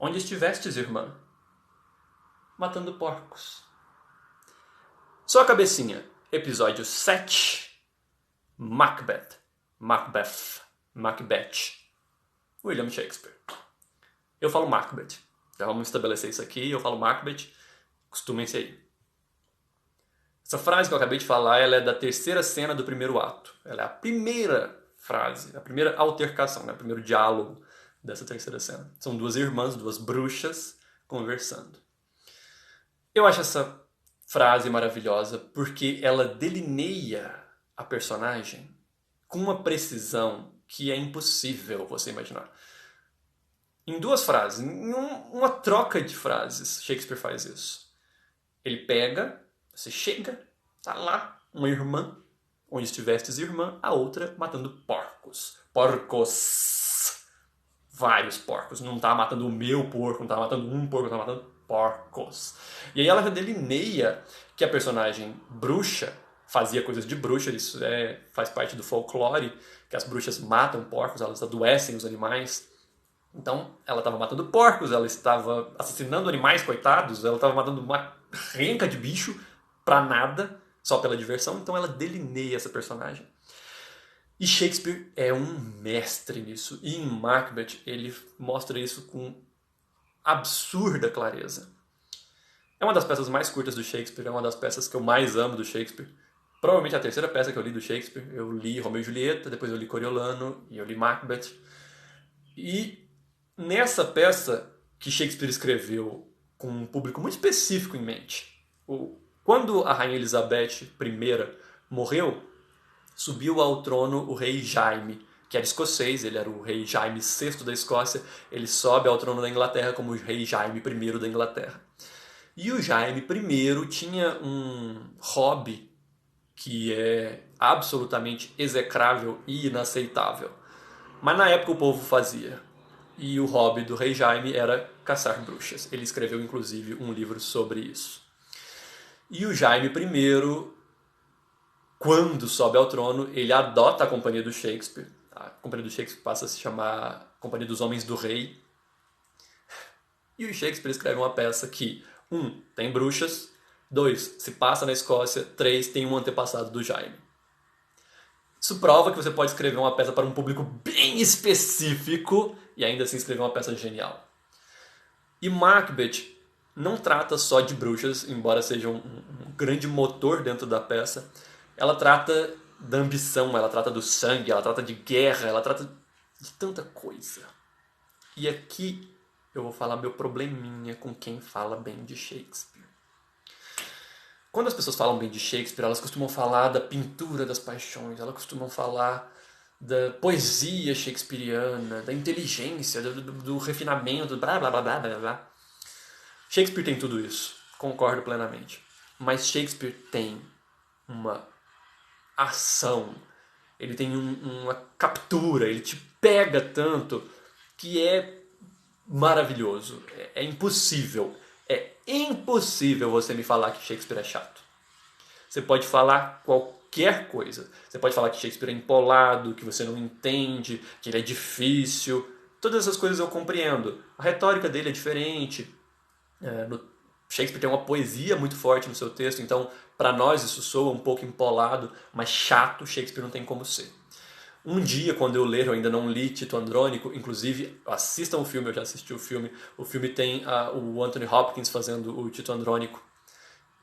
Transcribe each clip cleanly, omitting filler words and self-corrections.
Onde estivestes, irmã? Matando porcos. Sua cabecinha, episódio 7, Macbeth. William Shakespeare. Eu falo Macbeth. Já vamos estabelecer isso aqui, eu falo Macbeth, costumem-se aí. Essa frase que eu acabei de falar, ela é da terceira cena do primeiro ato. Ela é a primeira frase, a primeira altercação, né? O primeiro diálogo dessa terceira cena. São duas irmãs, duas bruxas, conversando. Eu acho essa frase maravilhosa porque ela delineia a personagem com uma precisão que é impossível você imaginar. Em duas frases, em uma troca de frases, Shakespeare faz isso. Ele pega, você chega, tá lá, uma irmã, onde estivestes irmã, a outra matando porcos. Porcos. Vários porcos. Não tá matando o meu porco, não tá matando um porco, tá matando porcos. E aí ela delineia que a personagem bruxa fazia coisas de bruxa, isso faz parte do folclore, que as bruxas matam porcos, elas adoecem os animais. Então, ela estava matando porcos, ela estava assassinando animais coitados, ela estava matando uma renca de bicho pra nada, só pela diversão. Então ela delineia essa personagem. E Shakespeare é um mestre nisso. E em Macbeth ele mostra isso com absurda clareza. É uma das peças mais curtas do Shakespeare, é uma das peças que eu mais amo do Shakespeare. Provavelmente a terceira peça que eu li do Shakespeare. Eu li Romeu e Julieta, depois eu li Coriolano e eu li Macbeth. E nessa peça que Shakespeare escreveu com um público muito específico em mente, quando a Rainha Elizabeth I morreu, subiu ao trono o rei Jaime, que era escocês, ele era o rei Jaime VI da Escócia, ele sobe ao trono da Inglaterra como o rei Jaime I da Inglaterra. E o Jaime I tinha um hobby que é absolutamente execrável e inaceitável. Mas na época o povo fazia. E o hobby do rei Jaime era caçar bruxas. Ele escreveu inclusive um livro sobre isso. E o Jaime I, quando sobe ao trono, ele adota a companhia do Shakespeare. A companhia do Shakespeare passa a se chamar Companhia dos Homens do Rei. E o Shakespeare escreve uma peça que, 1, tem bruxas, 2, se passa na Escócia, 3, tem um antepassado do Jaime. Isso prova que você pode escrever uma peça para um público bem específico e ainda assim escrever uma peça genial. E Macbeth não trata só de bruxas, embora seja um grande motor dentro da peça. Ela trata da ambição, ela trata do sangue, ela trata de guerra, ela trata de tanta coisa. E aqui eu vou falar meu probleminha com quem fala bem de Shakespeare. Quando as pessoas falam bem de Shakespeare, elas costumam falar da pintura das paixões, elas costumam falar da poesia shakespeariana, da inteligência, do refinamento, blá blá blá blá blá blá. Shakespeare tem tudo isso, concordo plenamente. Mas Shakespeare tem uma ação, ele tem uma captura, ele te pega tanto que é maravilhoso. É impossível você me falar que Shakespeare é chato. Você pode falar qualquer coisa. Você pode falar que Shakespeare é empolado, que você não entende, que ele é difícil. Todas essas coisas eu compreendo. A retórica dele é diferente. Shakespeare tem uma poesia muito forte no seu texto, então para nós isso soa um pouco empolado, mas chato Shakespeare não tem como ser. Um dia, quando eu ler, eu ainda não li Tito Andrônico, inclusive assistam o filme, eu já assisti o filme tem o Anthony Hopkins fazendo o Tito Andrônico.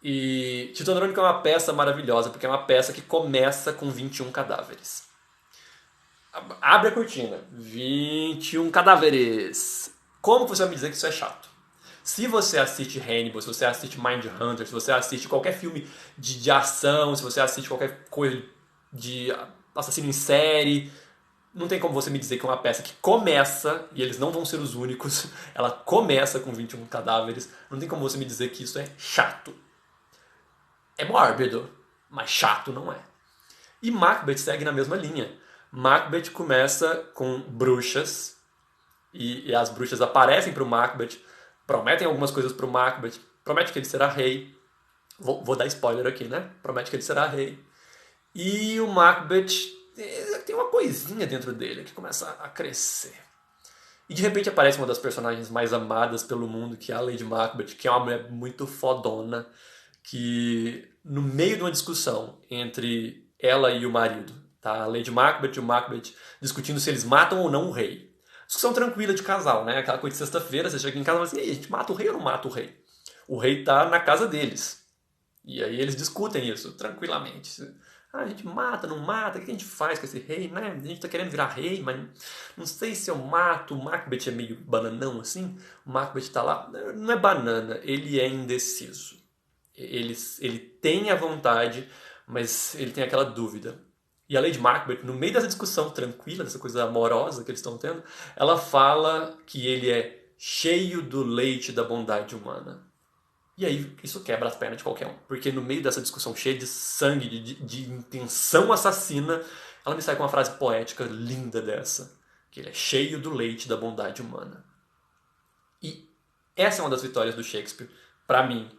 E Tito Andrônico é uma peça maravilhosa, porque é uma peça que começa com 21 cadáveres. Abre a cortina, 21 cadáveres. Como você vai me dizer que isso é chato? Se você assiste Hannibal, se você assiste Mindhunter, se você assiste qualquer filme de ação, se você assiste qualquer coisa de assassino em série, não tem como você me dizer que é uma peça que começa, e eles não vão ser os únicos, ela começa com 21 cadáveres, não tem como você me dizer que isso é chato. É mórbido, mas chato não é. E Macbeth segue na mesma linha. Macbeth começa com bruxas, e as bruxas aparecem para o Macbeth, prometem algumas coisas para o Macbeth, promete que ele será rei. Vou dar spoiler aqui, né? Promete que ele será rei. E o Macbeth tem uma coisinha dentro dele que começa a crescer. E de repente aparece uma das personagens mais amadas pelo mundo, que é a Lady Macbeth, que é uma mulher muito fodona, que no meio de uma discussão entre ela e o marido, tá? A Lady Macbeth e o Macbeth discutindo se eles matam ou não o rei. Discussão tranquila de casal, né? Aquela coisa de sexta-feira, você chega em casa e fala assim, e aí, a gente mata o rei ou não mata o rei? O rei tá na casa deles. E aí eles discutem isso tranquilamente. Ah, a gente mata, não mata, o que a gente faz com esse rei, né? A gente tá querendo virar rei, mas não sei se eu mato. O Macbeth é meio bananão assim. O Macbeth tá lá. Não é banana, ele é indeciso. Ele tem a vontade, mas ele tem aquela dúvida. E a Lady Macbeth, no meio dessa discussão tranquila, dessa coisa amorosa que eles estão tendo, ela fala que ele é cheio do leite da bondade humana. E aí isso quebra as pernas de qualquer um. Porque no meio dessa discussão cheia de sangue, de intenção assassina, ela me sai com uma frase poética linda dessa. Que ele é cheio do leite da bondade humana. E essa é uma das vitórias do Shakespeare, para mim.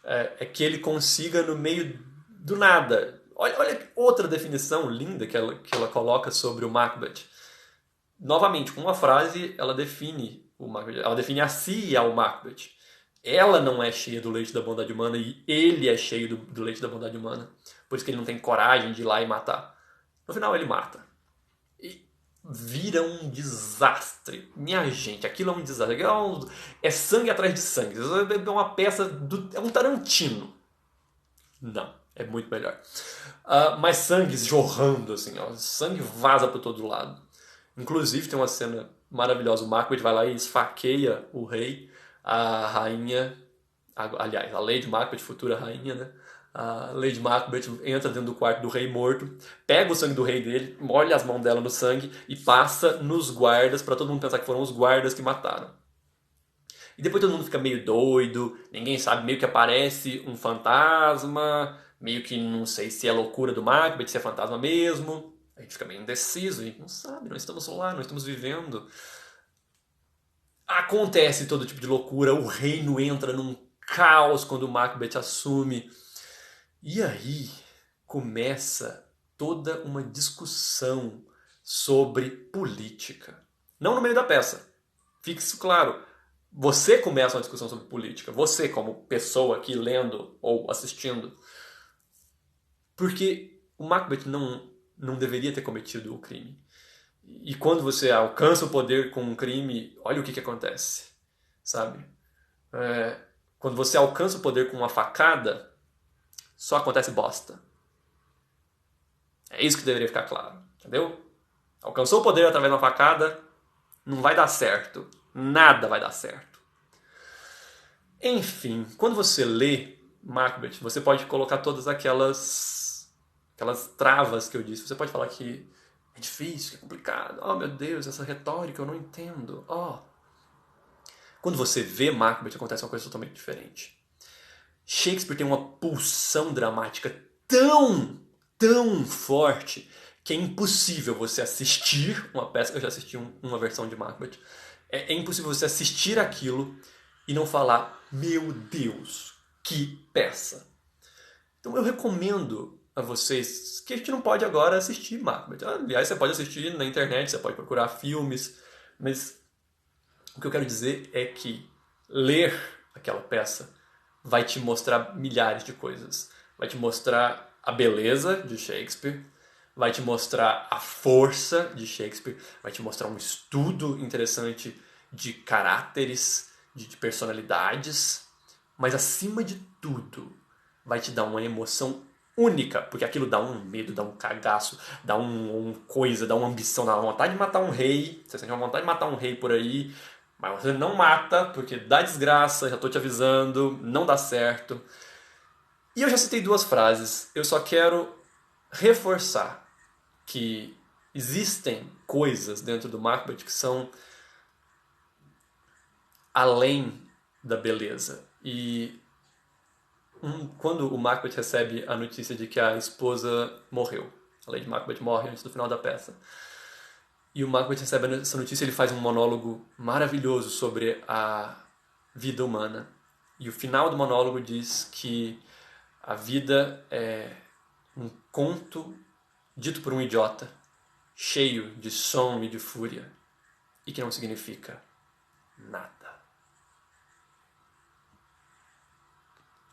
É que ele consiga, no meio do nada... Olha outra definição linda que ela coloca sobre o Macbeth. Novamente, com uma frase, ela define o Macbeth. Ela define a si e ao Macbeth. Ela não é cheia do leite da bondade humana e ele é cheio do leite da bondade humana. Por isso que ele não tem coragem de ir lá e matar. No final ele mata. E vira um desastre. Minha gente, aquilo é um desastre. É sangue atrás de sangue. É uma peça é um Tarantino. Não, é muito melhor. Mas sangue jorrando, assim, ó. Sangue vaza por todo lado. Inclusive tem uma cena maravilhosa. O Macbeth vai lá e esfaqueia o rei. A rainha, aliás, a Lady Macbeth, futura rainha, né? A Lady Macbeth entra dentro do quarto do rei morto, pega o sangue do rei dele, molha as mãos dela no sangue e passa nos guardas, para todo mundo pensar que foram os guardas que mataram. E depois todo mundo fica meio doido, ninguém sabe, meio que aparece um fantasma, meio que não sei se é loucura do Macbeth, se é fantasma mesmo. A gente fica meio indeciso, a gente não sabe, não estamos lá, não estamos vivendo. Acontece todo tipo de loucura, o reino entra num caos quando o Macbeth assume. E aí começa toda uma discussão sobre política. Não no meio da peça. Fique isso claro. Você começa uma discussão sobre política. Você, como pessoa aqui lendo ou assistindo. Porque o Macbeth não deveria ter cometido o crime. E quando você alcança o poder com um crime, olha o que acontece, sabe? Quando você alcança o poder com uma facada, só acontece bosta. É isso que deveria ficar claro, entendeu? Alcançou o poder através de uma facada, não vai dar certo. Nada vai dar certo. Enfim, quando você lê Macbeth, você pode colocar todas aquelas travas que eu disse. Você pode falar que é difícil, que é complicado. Oh, meu Deus, essa retórica eu não entendo. Quando você vê Macbeth, acontece uma coisa totalmente diferente. Shakespeare tem uma pulsão dramática tão forte que é impossível você assistir uma peça. Eu já assisti uma versão de Macbeth. É impossível você assistir aquilo e não falar, meu Deus, que peça. Então eu recomendo a vocês que a gente não pode agora assistir Macbeth. Aliás, você pode assistir na internet, você pode procurar filmes, mas o que eu quero dizer é que ler aquela peça vai te mostrar milhares de coisas. Vai te mostrar a beleza de Shakespeare, vai te mostrar a força de Shakespeare, vai te mostrar um estudo interessante de caráteres, de personalidades, mas acima de tudo vai te dar uma emoção única, porque aquilo dá um medo, dá um cagaço, dá uma coisa, dá uma ambição, dá uma vontade de matar um rei, você sente uma vontade de matar um rei por aí, mas você não mata, porque dá desgraça, já tô te avisando, não dá certo. E eu já citei duas frases, eu só quero reforçar que existem coisas dentro do Macbeth que são além da beleza. E quando o Macbeth recebe a notícia de que a esposa morreu, a Lady Macbeth morre antes do final da peça, e o Macbeth recebe essa notícia, ele faz um monólogo maravilhoso sobre a vida humana. E o final do monólogo diz que a vida é um conto dito por um idiota, cheio de som e de fúria. e que não significa nada.